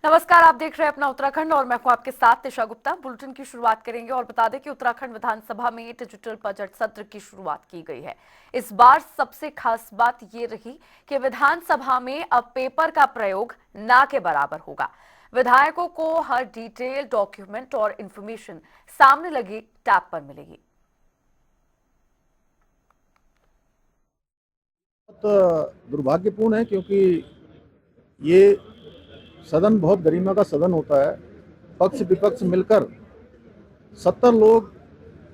नमस्कार, आप देख रहे हैं अपना उत्तराखंड और मैं हूं आपके साथ निशा गुप्ता। बुलेटिन की शुरुआत करेंगे और बता दें कि उत्तराखंड विधानसभा में डिजिटल बजट सत्र की शुरुआत की गई है। इस बार सबसे खास बात ये रही कि विधानसभा में अब पेपर का प्रयोग ना के बराबर होगा। विधायकों को हर डिटेल, डॉक्यूमेंट और इंफॉर्मेशन सामने लगी टैब पर मिलेगी। बहुत दुर्भाग्यपूर्ण है क्योंकि ये सदन बहुत गरिमा का सदन होता है। पक्ष विपक्ष मिलकर 70 लोग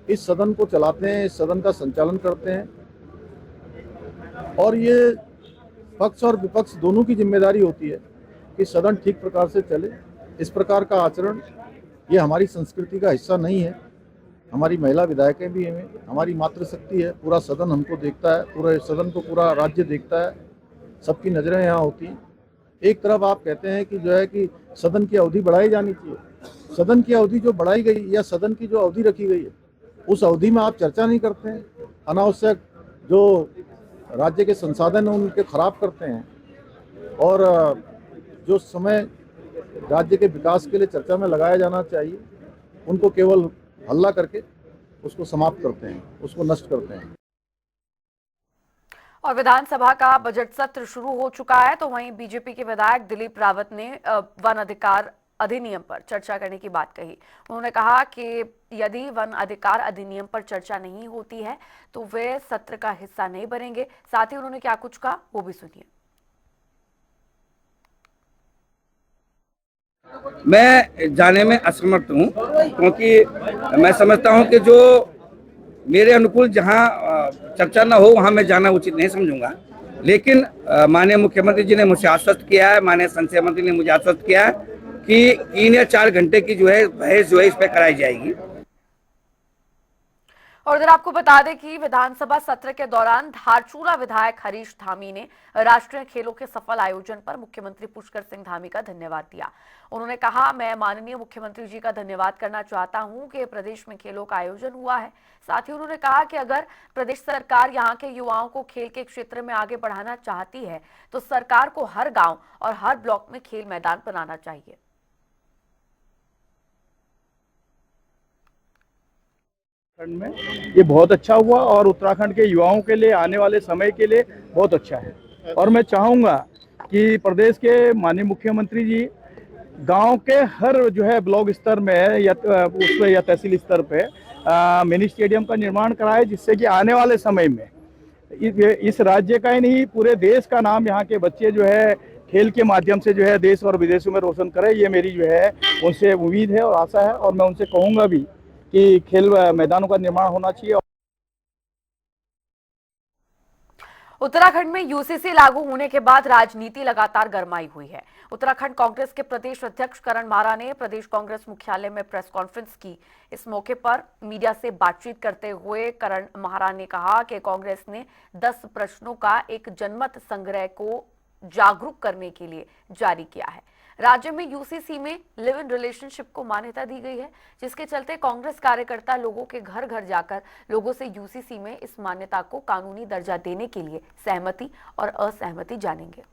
इस सदन को चलाते हैं, इस सदन का संचालन करते हैं और ये पक्ष और विपक्ष दोनों की जिम्मेदारी होती है कि सदन ठीक प्रकार से चले। इस प्रकार का आचरण ये हमारी संस्कृति का हिस्सा नहीं है। हमारी महिला विधायकें भी हैं, हमारी मातृशक्ति है, पूरा सदन हमको देखता है, पूरे सदन को पूरा राज्य देखता है, सबकी नज़रें यहाँ होती हैं। एक तरफ आप कहते हैं कि जो है कि सदन की अवधि बढ़ाई जानी चाहिए। सदन की अवधि जो बढ़ाई गई या सदन की जो अवधि रखी गई है उस अवधि में आप चर्चा नहीं करते हैं, अनावश्यक जो राज्य के संसाधन हैं उनके खराब करते हैं और जो समय राज्य के विकास के लिए चर्चा में लगाया जाना चाहिए उनको केवल हल्ला करके उसको समाप्त करते हैं, उसको नष्ट करते हैं। और विधानसभा का बजट सत्र शुरू हो चुका है, तो वहीं बीजेपी के विधायक दिलीप रावत ने वन अधिकार अधिनियम पर चर्चा करने की बात कही। उन्होंने कहा कि यदि वन अधिकार अधिनियम पर चर्चा नहीं होती है तो वे सत्र का हिस्सा नहीं बनेंगे। साथ ही उन्होंने क्या कुछ कहा वो भी सुनिए। मैं जाने में असमर्थ हूं क्योंकि मैं समझता हूं कि जो मेरे अनुकूल जहां चर्चा न हो वहां मैं जाना उचित नहीं समझूंगा। लेकिन माननीय मुख्यमंत्री जी ने मुझे आश्वस्त किया है, माननीय संसदीय मंत्री ने मुझे आश्वस्त किया है कि 3 या 4 घंटे की जो है बहस जो है इस पर कराई जाएगी। और इधर आपको बता दें कि विधानसभा सत्र के दौरान धारचूला विधायक हरीश धामी ने राष्ट्रीय खेलों के सफल आयोजन पर मुख्यमंत्री पुष्कर सिंह धामी का धन्यवाद दिया। उन्होंने कहा, मैं माननीय मुख्यमंत्री जी का धन्यवाद करना चाहता हूं कि प्रदेश में खेलों का आयोजन हुआ है। साथ ही उन्होंने कहा कि अगर प्रदेश सरकार यहां के युवाओं को खेल के क्षेत्र में आगे बढ़ाना चाहती है तो सरकार को हर गाँव और हर ब्लॉक में खेल मैदान बनाना चाहिए। उत्तराखंड में ये बहुत अच्छा हुआ और उत्तराखंड के युवाओं के लिए आने वाले समय के लिए बहुत अच्छा है। और मैं चाहूँगा कि प्रदेश के माननीय मुख्यमंत्री जी गांव के हर जो है ब्लॉक स्तर में या उस पे या तहसील स्तर पे मिनी स्टेडियम का निर्माण कराए, जिससे कि आने वाले समय में इस राज्य का ही नहीं पूरे देश का नाम यहाँ के बच्चे जो है खेल के माध्यम से जो है देश और विदेशों में रोशन करे। ये मेरी जो है उनसे उम्मीद है और आशा है और मैं उनसे कहूँगा भी कि खेल मैदानों का निर्माण होना चाहिए। उत्तराखंड में यूसीसी लागू होने के बाद राजनीति लगातार गरमाई हुई है। उत्तराखंड कांग्रेस के प्रदेश अध्यक्ष करण मारा ने प्रदेश कांग्रेस मुख्यालय में प्रेस कॉन्फ्रेंस की। इस मौके पर मीडिया से बातचीत करते हुए करण मारा ने कहा कि कांग्रेस ने 10 प्रश्नों का एक जनमत संग्रह को जागरूक करने के लिए जारी किया है। राज्य में यूसीसी में लिव इन रिलेशनशिप को मान्यता दी गई है, जिसके चलते कांग्रेस कार्यकर्ता लोगों के घर घर जाकर लोगों से यूसीसी में इस मान्यता को कानूनी दर्जा देने के लिए सहमति और असहमति जानेंगे।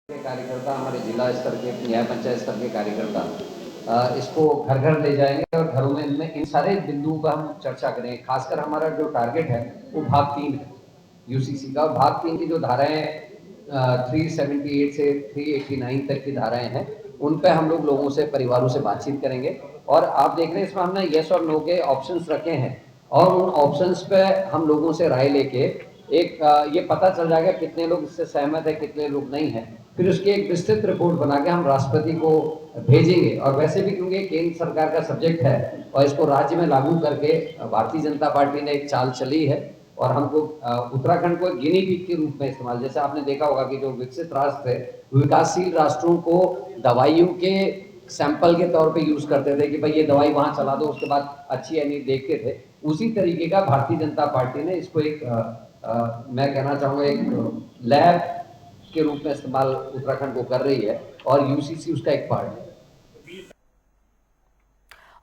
कार्यकर्ता हमारे जिला स्तर के, न्याय पंचायत स्तर के कार्यकर्ता इसको घर घर ले जाएंगे और घरों में इन सारे बिंदुओं पर हम चर्चा करेंगे। खासकर हमारा जो टारगेट है वो भाग 3 है यूसीसी का। भाग 3 की जो धाराएं 378 से 389 तक की धाराएं हैं उन पे हम लोगों से, परिवारों से बातचीत करेंगे। और आप देख रहे हैं इसमें हमने यस और नो के ऑप्शंस रखे हैं और उन ऑप्शंस पे हम लोगों से राय लेके एक ये पता चल जाएगा कितने लोग इससे सहमत है, कितने लोग नहीं है। फिर उसकी एक विस्तृत रिपोर्ट बना के हम राष्ट्रपति को भेजेंगे। और वैसे भी क्योंकि केंद्र सरकार का सब्जेक्ट है और इसको राज्य में लागू करके भारतीय जनता पार्टी ने एक चाल चली है और हमको उत्तराखंड को गिनी पिग के रूप में इस्तेमाल, जैसे आपने देखा होगा कि जो विकसित राष्ट्र है विकासशील राष्ट्रों को दवाइयों के सैंपल के तौर पे यूज करते थे कि भाई ये दवाई वहां चला दो, उसके बाद अच्छी है नहीं देखते थे। उसी तरीके का भारतीय जनता पार्टी ने इसको एक मैं कहना चाहूंगा एक लैब के रूप में इस्तेमाल उत्तराखंड को कर रही है और यूसीसी उसका एक पार्ट है।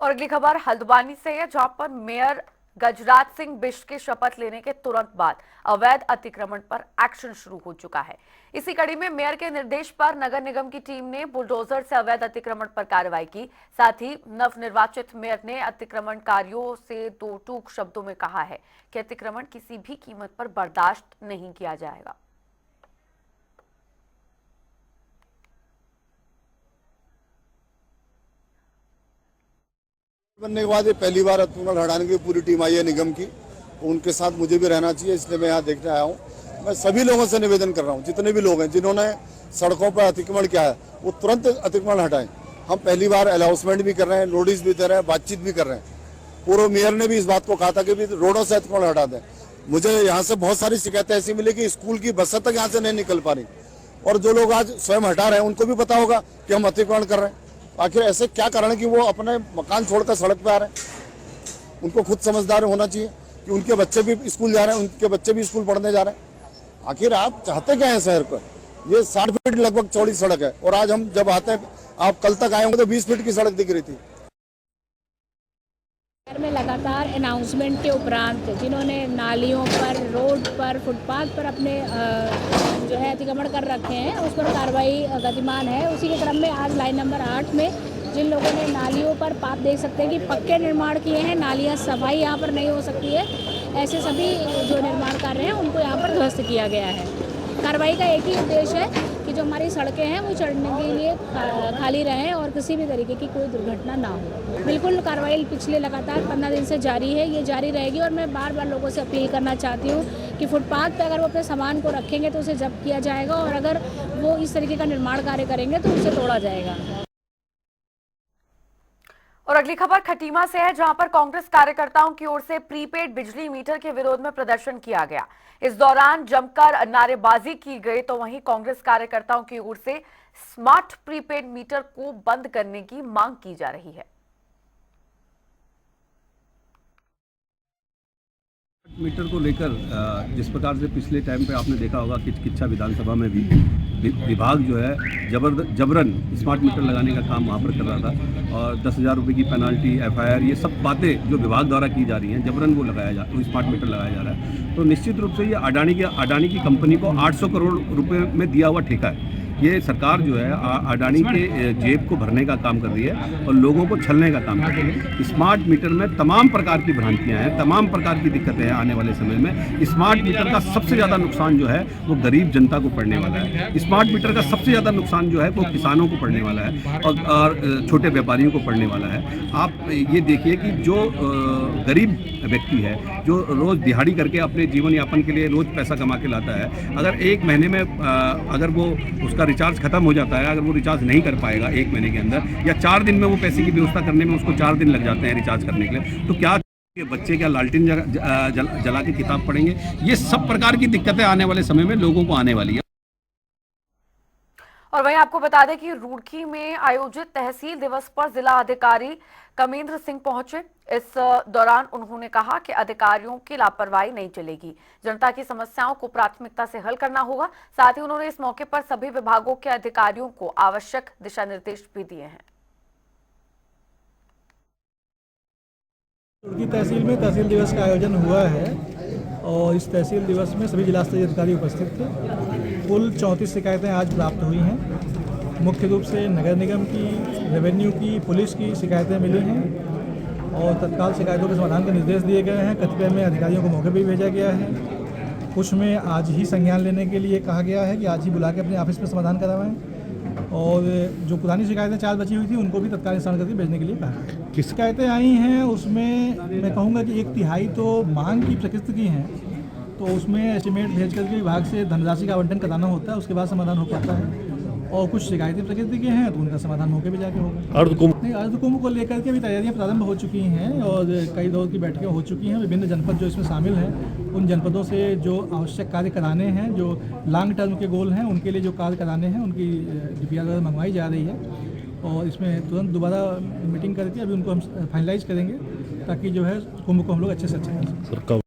और अगली खबर हल्द्वानी से है, जहां पर मेयर गजराज सिंह बिष्ट के शपथ लेने के तुरंत बाद अवैध अतिक्रमण पर एक्शन शुरू हो चुका है। इसी कड़ी में मेयर के निर्देश पर नगर निगम की टीम ने बुलडोजर से अवैध अतिक्रमण पर कार्रवाई की। साथ ही नवनिर्वाचित मेयर ने अतिक्रमणकारियों से दो टूक शब्दों में कहा है कि अतिक्रमण किसी भी कीमत पर बर्दाश्त नहीं किया जाएगा। बनने के बाद ये पहली बार अतिक्रमण हटाने की पूरी टीम आई है निगम की, उनके साथ मुझे भी रहना चाहिए, इसलिए मैं यहाँ देखने आया हूँ। मैं सभी लोगों से निवेदन कर रहा हूँ, जितने भी लोग हैं जिन्होंने सड़कों पर अतिक्रमण किया है वो तुरंत अतिक्रमण हटाएं। हम पहली बार अनाउंसमेंट भी कर रहे हैं, नोटिस भी दे रहे हैं, बातचीत भी कर रहे हैं। पूर्व मेयर ने भी इस बात को कहा था कि भी रोडों से अतिक्रमण हटा दें। मुझे यहाँ से बहुत सारी शिकायतें ऐसी मिली कि स्कूल की बसें तक यहाँ से नहीं निकल पा रही, और जो लोग आज स्वयं हटा रहे हैं उनको भी पता होगा कि हम अतिक्रमण कर रहे हैं। आखिर ऐसे क्या कारण है कि वो अपने मकान छोड़कर सड़क पे आ रहे हैं? उनको खुद समझदार होना चाहिए कि उनके बच्चे भी स्कूल जा रहे हैं, उनके बच्चे भी स्कूल पढ़ने जा रहे हैं। आखिर आप चाहते क्या है शहर पर? ये 60 फीट लगभग चौड़ी सड़क है, और आज हम जब आते हैं, आप कल तक आए होंगे तो 20 फीट की सड़क दिख रही थी। शहर में लगातार अनाउंसमेंट के उपरांत जिन्होंने नालियों पर, रोड पर, फुटपाथ पर अपने जो है अतिक्रमण कर रखे हैं, उस पर कार्रवाई गतिमान है। उसी के क्रम में आज लाइन नंबर 8 में जिन लोगों ने नालियों पर, आप देख सकते हैं कि पक्के निर्माण किए हैं, नालियां सफाई यहाँ पर नहीं हो सकती है, ऐसे सभी जो निर्माण कर रहे हैं उनको यहाँ पर ध्वस्त किया गया है। कार्रवाई का एक ही उद्देश्य है कि जो हमारी सड़कें हैं वो चढ़ने के लिए खाली रहें और किसी भी तरीके की कोई दुर्घटना ना हो। बिल्कुल कार्रवाई पिछले लगातार 15 दिन से जारी है, ये जारी रहेगी। और मैं बार बार लोगों से अपील करना चाहती हूँ कि फुटपाथ पे अगर वो अपने सामान को रखेंगे तो उसे जब्त किया जाएगा, और अगर वो इस तरीके का निर्माण कार्य करेंगे तो उसे तोड़ा जाएगा। और अगली खबर खटीमा से है, जहां पर कांग्रेस कार्यकर्ताओं की ओर से प्रीपेड बिजली मीटर के विरोध में प्रदर्शन किया गया। इस दौरान जमकर नारेबाजी की गई, तो वहीं कांग्रेस कार्यकर्ताओं की ओर से स्मार्ट प्रीपेड मीटर को बंद करने की मांग की जा रही है। मीटर को लेकर जिस प्रकार से पिछले टाइम पे आपने देखा होगा कि किच्छा विधानसभा में भी विभाग जो है जबरन स्मार्ट मीटर लगाने का काम वहाँ पर कर रहा था, और 10,000 रुपये की पेनाल्टी, FIR, ये सब बातें जो विभाग द्वारा की जा रही हैं, जबरन वो स्मार्ट मीटर लगाया जा रहा है। तो निश्चित रूप से ये अडानी की कंपनी को 800 करोड़ रुपये में दिया हुआ ठेका है। ये सरकार जो है अडानी के जेब को भरने का काम कर रही है और लोगों को छलने का काम कर रही है। स्मार्ट मीटर में तमाम प्रकार की भ्रांतियां हैं, तमाम प्रकार की दिक्कतें हैं। आने वाले समय में स्मार्ट मीटर का सबसे ज़्यादा नुकसान जो है वो गरीब जनता को पड़ने वाला है। स्मार्ट मीटर का सबसे ज़्यादा नुकसान जो है वो किसानों को पड़ने वाला है और छोटे व्यापारियों को पड़ने वाला है। आप ये देखिए कि जो गरीब व्यक्ति है, जो रोज़ दिहाड़ी करके अपने जीवन यापन के लिए रोज़ पैसा कमा के लाता है, अगर एक महीने में अगर वो उसका रिचार्ज खत्म हो जाता है, अगर वो रिचार्ज नहीं कर पाएगा एक महीने के अंदर, या 4 दिन में वो पैसे की व्यवस्था करने में उसको 4 दिन लग जाते हैं रिचार्ज करने के लिए, तो क्या बच्चे क्या लालटेन जला के किताब पढ़ेंगे? ये सब प्रकार की दिक्कतें आने वाले समय में लोगों को आने वाली है। और वहीं आपको बता दें कि रुड़की में आयोजित तहसील दिवस पर जिला अधिकारी कमेंद्र सिंह पहुंचे। इस दौरान उन्होंने कहा कि अधिकारियों की लापरवाही नहीं चलेगी, जनता की समस्याओं को प्राथमिकता से हल करना होगा। साथ ही उन्होंने इस मौके पर सभी विभागों के अधिकारियों को आवश्यक दिशा निर्देश भी दिए हैं। रुड़की तहसील में तहसील दिवस का आयोजन हुआ है और इस तहसील दिवस में सभी जिला स्तरीय अधिकारी उपस्थित थे। कुल 34 शिकायतें आज प्राप्त हुई हैं। मुख्य रूप से नगर निगम की, रेवेन्यू की, पुलिस की शिकायतें मिली हैं और तत्काल शिकायतों के समाधान के निर्देश दिए गए हैं। कतिपय में अधिकारियों को मौके पर भेजा गया है, कुछ में आज ही संज्ञान लेने के लिए कहा गया है कि आज ही बुला के अपने ऑफिस में समाधान करवाएं, और जो पुरानी शिकायतें 4 बची हुई थी उनको भी तत्काल निस्तारण करके भेजने के लिए कहा। किस शिकायतें आई हैं उसमें मैं कहूँगा कि 1/3 तो मांग की प्रकृति की हैं, तो उसमें एस्टिमेट भेज करके विभाग से धनराशि का आवंटन कराना होता है, उसके बाद समाधान हो पाता है। और कुछ शिकायतें प्रकृति के हैं तो उनका समाधान मौके पे जाके होगा। अर्धकुंभ को लेकर के भी तैयारियां प्रारंभ हो चुकी हैं और कई दौर की बैठकें हो चुकी हैं। विभिन्न जनपद जो इसमें शामिल हैं उन जनपदों से जो आवश्यक कार्य कराने हैं, जो लॉन्ग टर्म के गोल हैं, उनके लिए जो कार्य कराने हैं उनकी DPR मंगवाई जा रही है और इसमें तुरंत दोबारा मीटिंग करके अभी उनको हम फाइनलाइज करेंगे ताकि जो है कुंभ को हम लोग अच्छे से अच्छा करें।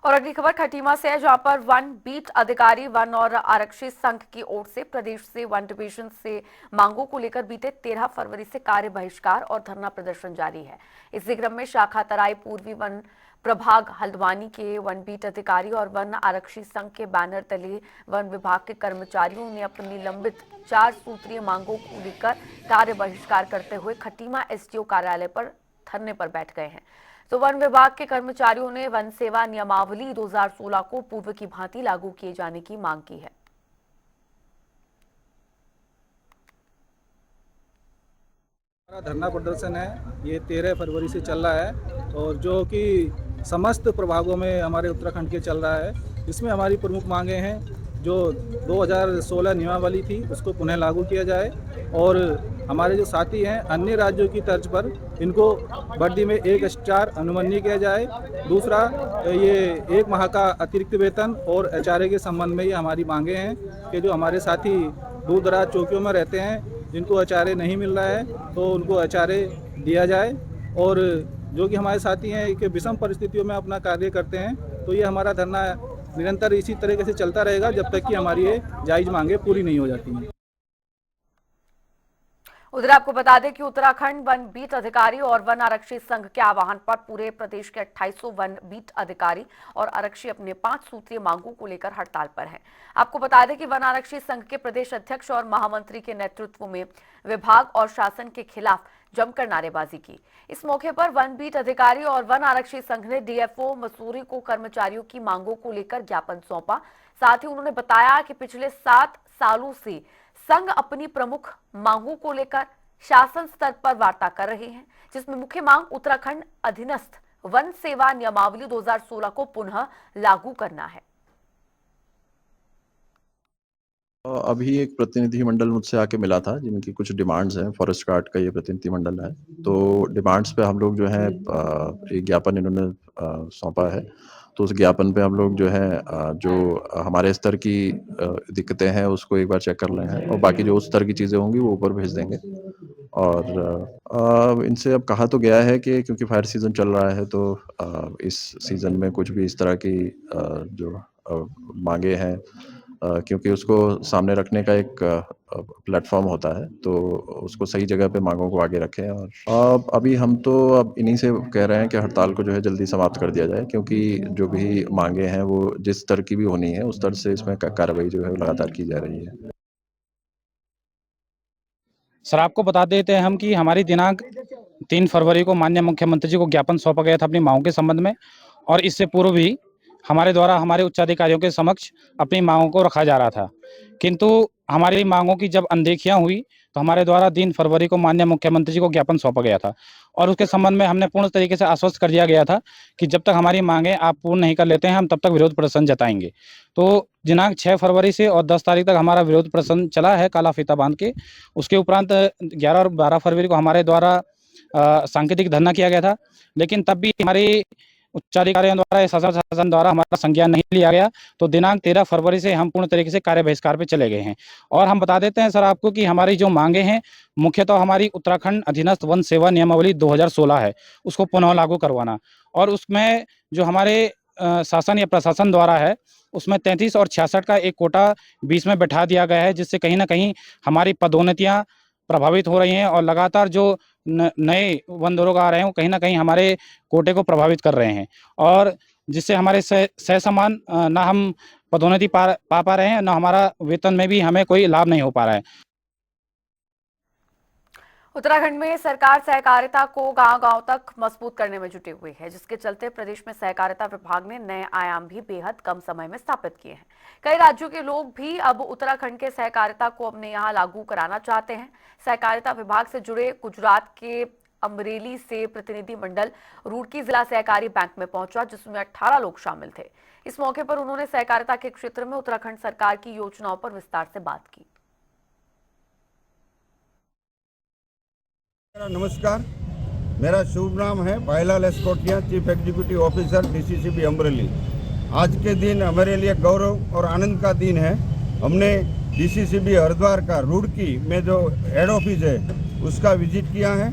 और अगली खबर खटीमा से है, जहां पर वन बीट अधिकारी वन और आरक्षी संघ की ओर से प्रदेश से वन डिवीजन से मांगों को लेकर बीते 13 फरवरी से कार्य बहिष्कार और धरना प्रदर्शन जारी है। इसी क्रम में शाखा तराई पूर्वी वन प्रभाग हल्द्वानी के वन बीट अधिकारी और वन आरक्षी संघ के बैनर तले वन विभाग के कर्मचारियों ने अपनी लंबित 4 सूत्रीय मांगों को लेकर कार्य बहिष्कार करते हुए खटीमा एसडीओ कार्यालय पर धरने पर बैठ गए हैं। तो वन विभाग के कर्मचारियों ने वन सेवा नियमावली 2016 को पूर्व की भांति लागू किए जाने की मांग की है। हमारा धरना प्रदर्शन है, ये 13 फरवरी से चल रहा है और जो कि समस्त प्रभागों में हमारे उत्तराखंड के चल रहा है। इसमें हमारी प्रमुख मांगे हैं, जो 2016 नियमावली थी उसको पुनः लागू किया जाए और हमारे जो साथी हैं अन्य राज्यों की तर्ज पर इनको वर्दी में 1 स्टार अनुमन्य किया जाए। दूसरा, ये 1 माह का अतिरिक्त वेतन और एचआरए के संबंध में ये हमारी मांगे हैं कि जो हमारे साथी दूर दराज चौकियों में रहते हैं जिनको एचआरए नहीं मिल रहा है तो उनको एचआरए दिया जाए और जो कि हमारे साथी हैं कि विषम परिस्थितियों में अपना कार्य करते हैं। तो ये हमारा धरना निरंतर इसी तरीके से चलता रहेगा जब तक कि हमारी ये जायज मांगे पूरी नहीं हो जाती हैं। उधर आपको बता दें कि उत्तराखंड वन बीट अधिकारी और वन आरक्षी संघ के आह्वान पर पूरे प्रदेश के 2800 वन बीट अधिकारी और आरक्षी अपने 5 सूत्रीय मांगों को लेकर हड़ताल पर हैं। आपको बता दें कि वन आरक्षी संघ के प्रदेश अध्यक्ष और महामंत्री के नेतृत्व में विभाग और शासन के खिलाफ जमकर नारेबाजी की। इस मौके पर वन बीट अधिकारी और वन आरक्षी संघ ने डीएफओ मसूरी को कर्मचारियों की मांगों को लेकर ज्ञापन सौंपा। साथ ही उन्होंने बताया कि पिछले 7 सालों से संघ अपनी प्रमुख मांगों को लेकर शासन स्तर पर वार्ता कर रहे हैं, जिसमें मुख्य मांग उत्तराखंड अधीनस्थ वन सेवा नियमावली 2016 को पुनः लागू करना है। अभी एक प्रतिनिधि मंडल मुझसे आके मिला था जिनकी कुछ डिमांड्स हैं। फॉरेस्ट गार्ड का ये प्रतिनिधि मंडल है, तो डिमांड्स पे हम लोग जो है एक ज्ञापन इन्होंने सौंपा है। तो उस ज्ञापन पे हम लोग जो है जो हमारे स्तर की दिक्कतें हैं उसको एक बार चेक कर रहे हैं और बाकी जो उस स्तर की चीज़ें होंगी वो ऊपर भेज देंगे। और इनसे अब कहा तो गया है कि क्योंकि फायर सीज़न चल रहा है तो इस सीज़न में कुछ भी इस तरह की जो मांगे हैं क्योंकि उसको सामने रखने का एक प्लेटफॉर्म होता है तो उसको सही जगह पे मांगों को आगे रखें। और अभी हम तो अब इन्हीं से कह रहे हैं कि हड़ताल को जो है जल्दी समाप्त कर दिया जाए, क्योंकि जो भी मांगे हैं वो जिस स्तर की भी होनी है उस स्तर से इसमें कार्रवाई जो है लगातार की जा रही है। सर, आपको बता देते हैं हम कि हमारी दिनांक 3 फरवरी को माननीय मुख्यमंत्री जी को ज्ञापन सौंपा गया था अपनी मांगों के संबंध में, और इससे पूर्व भी हमारे द्वारा हमारे उच्चाधिकारियों के समक्ष अपनी मांगों को रखा जा रहा था, किंतु हमारी मांगों की जब अनदेखियां हुई तो हमारे द्वारा 3 फरवरी को माननीय मुख्यमंत्री जी को ज्ञापन सौंपा गया था और उसके संबंध में हमने पूर्ण तरीके से आश्वस्त कर दिया गया था कि जब तक हमारी मांगें आप पूर्ण नहीं कर लेते हैं हम तब तक विरोध प्रदर्शन जताएंगे। तो दिनांक 6 फरवरी से और 10 तारीख तक हमारा विरोध प्रदर्शन चला है काला फीता बांध के। उसके उपरांत 11 और 12 फरवरी को हमारे द्वारा सांकेतिक धरना किया गया था, लेकिन तब भी हमारी उच्चाधिकारियों द्वारा शासन द्वारा हमारा संज्ञान नहीं लिया गया। तो दिनांक 13 फरवरी से हम पूर्ण तरीके से कार्य बहिष्कार पे चले गए हैं। और हम बता देते हैं सर आपको कि हमारी जो मांगे हैं मुख्यतः हमारी उत्तराखंड अधीनस्थ वन सेवा नियमावली 2016 है उसको पुनः लागू करवाना, और उसमें जो हमारे शासन या प्रशासन द्वारा है उसमें 33 और 66 का एक कोटा बीच में बैठा दिया गया है, जिससे कहीं ना कहीं हमारी पदोन्नतियां प्रभावित हो रही हैं और लगातार जो नए वन दरोगा आ रहे हैं वो कहीं ना कहीं हमारे कोटे को प्रभावित कर रहे हैं, और जिससे हमारे सह समान ना हम पदोन्नति पा रहे हैं, ना हमारा वेतन में भी हमें कोई लाभ नहीं हो पा रहा है। उत्तराखंड में सरकार सहकारिता को गांव-गांव तक मजबूत करने में जुटी हुई है, जिसके चलते प्रदेश में सहकारिता विभाग ने नए आयाम भी बेहद कम समय में स्थापित किए हैं। कई राज्यों के लोग भी अब उत्तराखंड के सहकारिता को अपने यहाँ लागू कराना चाहते हैं। सहकारिता विभाग से जुड़े गुजरात के अमरेली से प्रतिनिधि मंडल रुड़की जिला सहकारी बैंक में पहुंचा, जिसमें 18 लोग शामिल थे। इस मौके पर उन्होंने सहकारिता के क्षेत्र में उत्तराखंड सरकार की योजनाओं पर विस्तार से बात की। नमस्कार, मेरा शुभ नाम है Bhailal Eskotia, chief executive officer DCCB Amreli. आज के दिन हमारे लिए गौरव और आनंद का दिन है। हमने डीसीसीबी हरिद्वार का रुड़की में जो हेड ऑफिस है उसका विजिट किया है।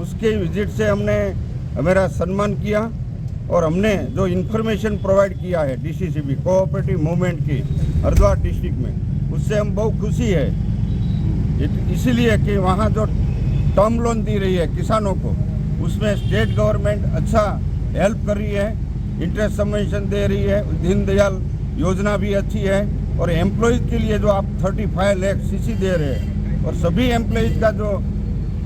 उसके विजिट से हमने हमारा सम्मान किया और हमने जो इन्फॉर्मेशन प्रोवाइड किया है डीसीसीबी कोऑपरेटिव मूवमेंट की हरिद्वार डिस्ट्रिक्ट में, उससे हम बहुत खुशी है। इसीलिए कि वहाँ जो टर्म लोन दी रही है किसानों को, उसमें स्टेट गवर्नमेंट अच्छा हेल्प कर रही है, इंटरेस्ट सबवेंशन दे रही है, दीनदयाल योजना भी अच्छी है। और एम्प्लॉयज़ के लिए जो आप 35 लाख सीसी दे रहे हैं और सभी एम्प्लॉयज़ का जो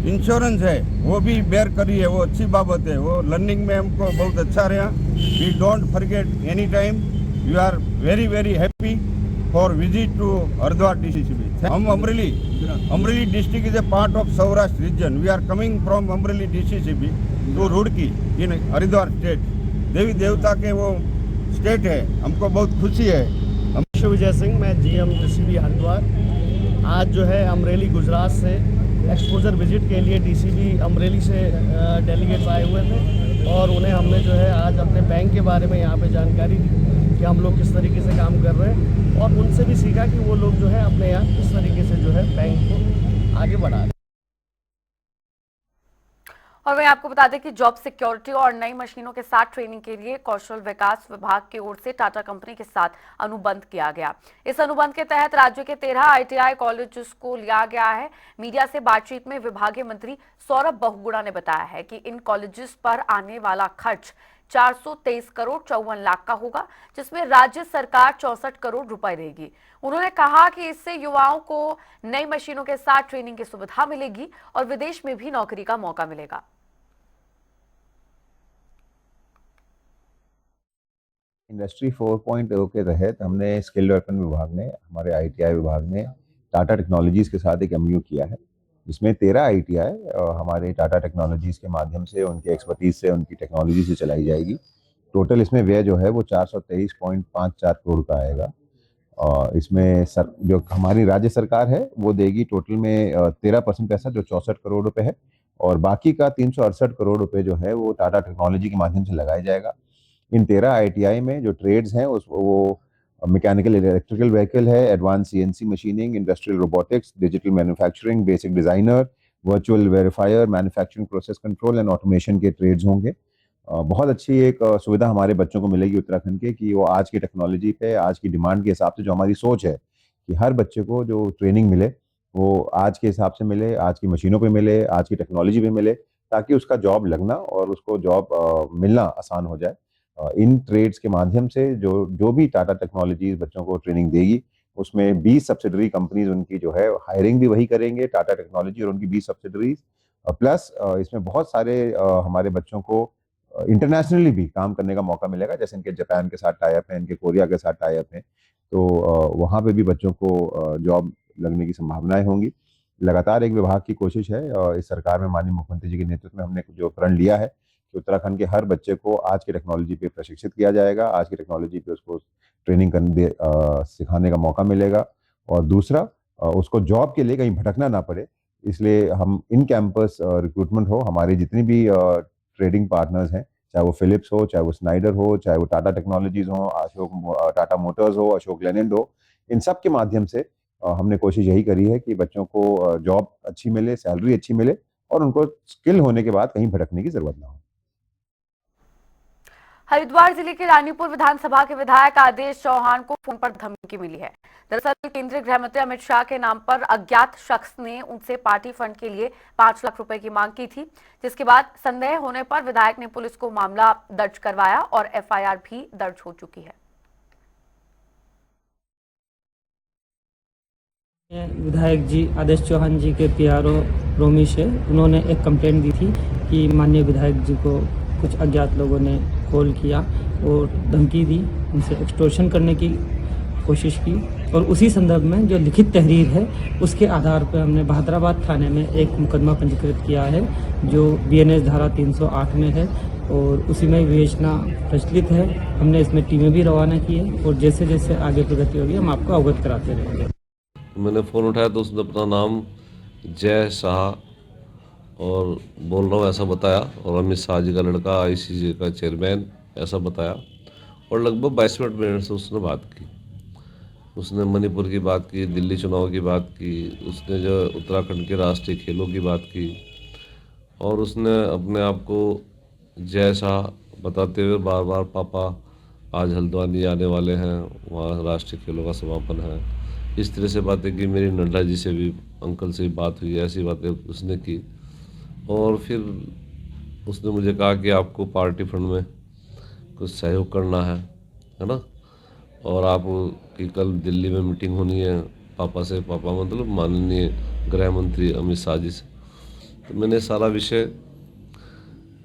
इंश्योरेंस है वो भी बेयर करी है, वो अच्छी बाबत है। वो लर्निंग में हमको बहुत अच्छा रहा। We don't forget any time, we are very very happy for visit to Haridwar DCCB. हम Amreli district is a part of Saurashtra region. We are coming from Amreli DCCB to Roorkee in Haridwar state. देवी देवता के वो स्टेट है, हमको बहुत खुशी है। विजय सिंह, मैं जीएम डीसीबी हरिद्वार। आज जो है अमरेली गुजरात से एक्सपोजर विजिट के लिए डीसीबी अमरेली से डेलीगेट्स आए हुए थे और उन्हें हमने जो है आज अपने बैंक के बारे में यहाँ पे जानकारी दी कि हम लोग किस तरीके से काम कर रहे हैं और उनसे भी सीखा कि वो लोग जो है अपने यहाँ किस तरीके से जो है बैंक को आगे बढ़ा रहे हैं। और वहीं आपको बता दें कि जॉब सिक्योरिटी और नई मशीनों के साथ ट्रेनिंग के लिए कौशल विकास विभाग की ओर से टाटा कंपनी के साथ अनुबंध किया गया। इस अनुबंध के तहत राज्य के 13 ITI कॉलेजेस को लिया गया है। मीडिया से बातचीत में विभागीय मंत्री सौरभ बहुगुणा ने बताया है कि इन कॉलेजेस पर आने वाला खर्च 423 करोड़ 54 लाख का होगा, जिसमें राज्य सरकार 64 करोड़ रुपए देगी। उन्होंने कहा कि इससे युवाओं को नई मशीनों के साथ ट्रेनिंग की सुविधा मिलेगी और विदेश में भी नौकरी का मौका मिलेगा। इंडस्ट्री 4.0 के तहत हमने स्किल डेवलपमेंट विभाग ने, हमारे ITI विभाग ने टाटा टेक्नोलॉजीज़ के साथ एक MOU किया है, जिसमें 13 ITI हमारे टाटा टेक्नोलॉजीज़ के माध्यम से, उनके एक्सपर्टीज से, उनकी टेक्नोलॉजी से चलाई जाएगी। टोटल इसमें व्यय जो है वो 423.54 करोड़ का आएगा। इसमें जो हमारी राज्य सरकार है वो देगी टोटल में 13% पैसा, जो 64 करोड़ रुपए है, और बाकी का 368 करोड़ रुपए जो है वो टाटा टेक्नोलॉजी के माध्यम से लगाया जाएगा। इन 13 ITI में जो ट्रेड्स हैं वो मैकेनिकल इलेक्ट्रिकल व्हीकल है, advance CNC machining, industrial robotics, digital manufacturing, basic designer, virtual verifier, manufacturing process control and automation के ट्रेड्स होंगे। बहुत अच्छी एक सुविधा हमारे बच्चों को मिलेगी उत्तराखंड के, कि वो आज की टेक्नोलॉजी पे, आज की डिमांड के हिसाब से, जो हमारी सोच है कि हर बच्चे को जो ट्रेनिंग मिले वो आज के हिसाब से मिले, आज की मशीनों पे मिले, आज की टेक्नोलॉजी पे मिले, ताकि उसका जॉब लगना और उसको जॉब मिलना आसान हो जाए। इन ट्रेड्स के माध्यम से जो भी टाटा टेक्नोलॉजीज बच्चों को ट्रेनिंग देगी, उसमें 20 सब्सिडरी कंपनीज उनकी जो है हायरिंग भी वही करेंगे, टाटा टेक्नोलॉजी और उनकी 20 सब्सिडरीज, प्लस इसमें बहुत सारे हमारे बच्चों को इंटरनेशनली भी काम करने का मौका मिलेगा। जैसे इनके जापान के साथ टाई अप है, इनके कोरिया के साथ टाई अप है, तो वहाँ पे भी बच्चों को जॉब लगने की संभावनाएं होंगी। लगातार एक विभाग की कोशिश है, इस सरकार में माननीय मुख्यमंत्री जी के नेतृत्व में हमने जो प्रण लिया है कि उत्तराखंड के हर बच्चे को आज की टेक्नोलॉजी पे प्रशिक्षित किया जाएगा, आज की टेक्नोलॉजी पे उसको ट्रेनिंग सिखाने का मौका मिलेगा, और दूसरा उसको जॉब के लिए कहीं भटकना ना पड़े, इसलिए हम इन कैंपस रिक्रूटमेंट हो, हमारे जितनी भी ट्रेडिंग पार्टनर्स हैं, चाहे वो फिलिप्स हो, चाहे वो स्नाइडर हो, चाहे वो टाटा टेक्नोलॉजीज हो, टाटा मोटर्स हो, अशोक लेलैंड हो, इन सब के माध्यम से हमने कोशिश यही करी है कि बच्चों को जॉब अच्छी मिले, सैलरी अच्छी मिले, और उनको स्किल होने के बाद कहीं भटकने की जरूरत ना हो। हरिद्वार जिले के रानीपुर विधानसभा के विधायक आदेश चौहान को फोन पर धमकी मिली है। दरअसल केंद्रीय गृह मंत्री अमित शाह के नाम पर अज्ञात शख्स ने उनसे पार्टी फंड के लिए 5 लाख रुपए की मांग की थी, जिसके बाद संदेह होने पर विधायक ने पुलिस को मामला दर्ज करवाया और FIR भी दर्ज हो चुकी है। विधायक जी आदेश चौहान जी के PRO रोमिश है, उन्होंने एक कंप्लेंट दी थी कि माननीय विधायक जी को कुछ अज्ञात लोगों ने कॉल किया और धमकी दी, उनसे एक्सटॉर्शन करने की कोशिश की, और उसी संदर्भ में जो लिखित तहरीर है उसके आधार पर हमने बहादुराबाद थाने में एक मुकदमा पंजीकृत किया है, जो BNS धारा 308 में है, और उसी में विवेचना प्रचलित है। हमने इसमें टीमें भी रवाना की है, और जैसे जैसे आगे प्रगति होगी हम आपको अवगत कराते रहेंगे। मैंने फ़ोन उठाया तो उसने अपना नाम जय शाह और बोल रहा हूँ ऐसा बताया, और अमित शाह जी का लड़का, ICJ का चेयरमैन, ऐसा बताया, और लगभग 22 मिनट से उसने बात की। उसने मणिपुर की बात की, दिल्ली चुनाव की बात की, उसने जो उत्तराखंड के राष्ट्रीय खेलों की बात की, और उसने अपने आप को जय शाह बताते हुए बार बार पापा आज हल्द्वानी आने वाले हैं, वहाँ राष्ट्रीय खेलों का समापन है, इस तरह से बातें की। मेरी नड्डा जी से भी, अंकल से भी बात हुई, ऐसी बातें उसने की। और फिर उसने मुझे कहा कि आपको पार्टी फंड में कुछ सहयोग करना है ना, और आप की कल दिल्ली में मीटिंग होनी है पापा से, पापा मतलब माननीय गृह मंत्री अमित शाह जी से। तो मैंने सारा विषय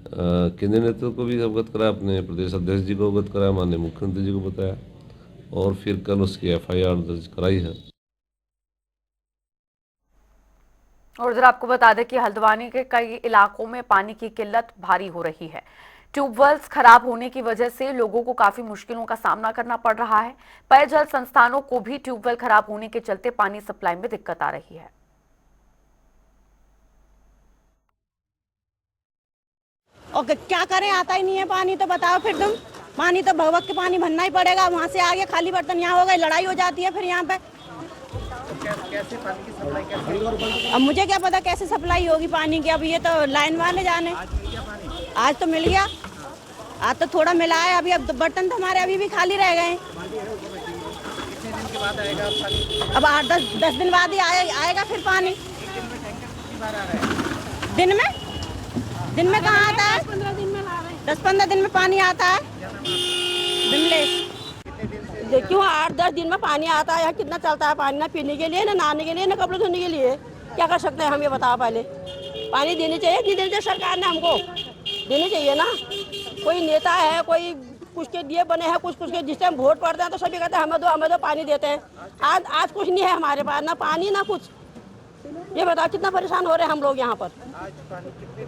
केंद्रीय नेतृत्व को भी अवगत कराया, अपने प्रदेश अध्यक्ष जी को अवगत कराया, माननीय मुख्यमंत्री जी को बताया, और फिर कल उसकी FIR दर्ज कराई है। और उधर आपको बता दें कि हल्द्वानी के कई इलाकों में पानी की किल्लत भारी हो रही है। ट्यूबवेल्स खराब होने की वजह से लोगों को काफी मुश्किलों का सामना करना पड़ रहा है। पेयजल संस्थानों को भी ट्यूबवेल खराब होने के चलते पानी सप्लाई में दिक्कत आ रही है। और क्या करें, आता ही नहीं है पानी, तो बताओ फिर तुम। पानी तो भगवत के पानी भरना ही पड़ेगा, वहाँ से आगे खाली बर्तन यहाँ हो गए, लड़ाई हो जाती है फिर यहाँ पे। कैसे पानी की सप्लाई कैसे? अब मुझे क्या पता कैसे सप्लाई होगी पानी की, अब ये तो लाइन वाले जाने। आज तो मिल गया, आज तो थोड़ा मिला है अभी। अब बर्तन तो हमारे अभी भी खाली रह गए। कितने दिन के बाद आएगा पानी? अब 8-10 दिन बाद ही आएगा फिर पानी। कितनी बार आ रहा है? दिन में कहाँ आता है? 10-15 दिन में पानी आता है। देखियो 8-10 दिन में पानी आता है। यहाँ कितना चलता है पानी, ना पीने के लिए, ना नहाने के लिए, ना कपड़े धोने के लिए। क्या कर सकते हैं हम, ये बताओ पहले। पानी देनी चाहिए, नहीं देनी चाहिए सरकार ने, हमको देनी चाहिए ना। कोई नेता है, कोई कुछ के दिए बने हैं, कुछ के जिस टाइम वोट पड़ते हैं तो सभी कहते हैं हमें दो पानी देते हैं। आज कुछ नहीं है हमारे पास, ना पानी ना कुछ। ये बताओ कितना परेशान हो रहे हैं हम लोग यहाँ पर।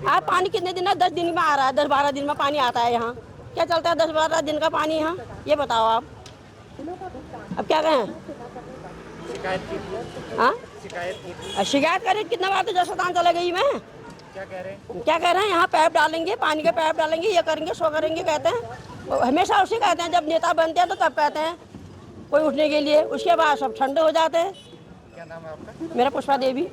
आज पानी कितने दिन है? 10 दिन में आ रहा है, 10-12 दिन में पानी आता है यहाँ। क्या चलता है 10-12 दिन का पानी यहाँ, ये बताओ आप। अब क्या कहें? शिकायत करें कितना बार तो जसदान चले गई मैं। क्या कह रहे हैं? यहाँ पैप डालेंगे, पानी के पैप डालेंगे, ये करेंगे सो करेंगे कहते हैं। हमेशा उसे कहते हैं, जब नेता बनते हैं तो तब कहते हैं कोई उठने के लिए, उसके बाद सब ठंडे हो जाते हैं। क्या नाम है आपका? मेरा पुष्पा देवी।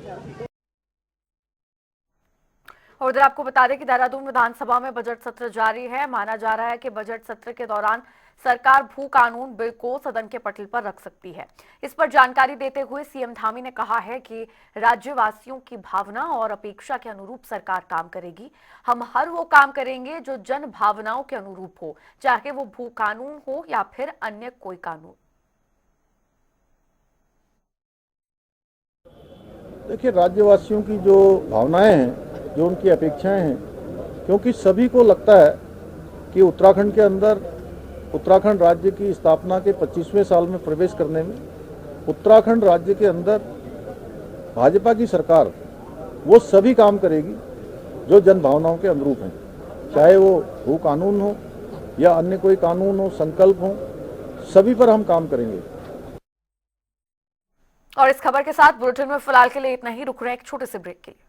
और उधर आपको बता दें कि देहरादून विधानसभा में बजट सत्र जारी है। माना जा रहा है कि बजट सत्र के दौरान सरकार भू कानून बिल को सदन के पटल पर रख सकती है। इस पर जानकारी देते हुए सीएम धामी ने कहा है कि राज्यवासियों की भावना और अपेक्षा के अनुरूप सरकार काम करेगी। हम हर वो काम करेंगे जो जन भावनाओं के अनुरूप हो, चाहे वो भू कानून हो या फिर अन्य कोई कानून। देखिए, राज्यवासियों की जो भावनाएं हैं, जो उनकी अपेक्षाएं हैं, क्योंकि सभी को लगता है कि उत्तराखंड के अंदर, उत्तराखंड राज्य की स्थापना के 25वें साल में प्रवेश करने में उत्तराखंड राज्य के अंदर भाजपा की सरकार वो सभी काम करेगी जो जन भावनाओं के अनुरूप हैं, चाहे वो भू कानून हो या अन्य कोई कानून हो, संकल्प हो, सभी पर हम काम करेंगे। और इस खबर के साथ बुलेटिन में फिलहाल के लिए इतना ही। रुक रहे हैं एक छोटे से ब्रेक के लिए।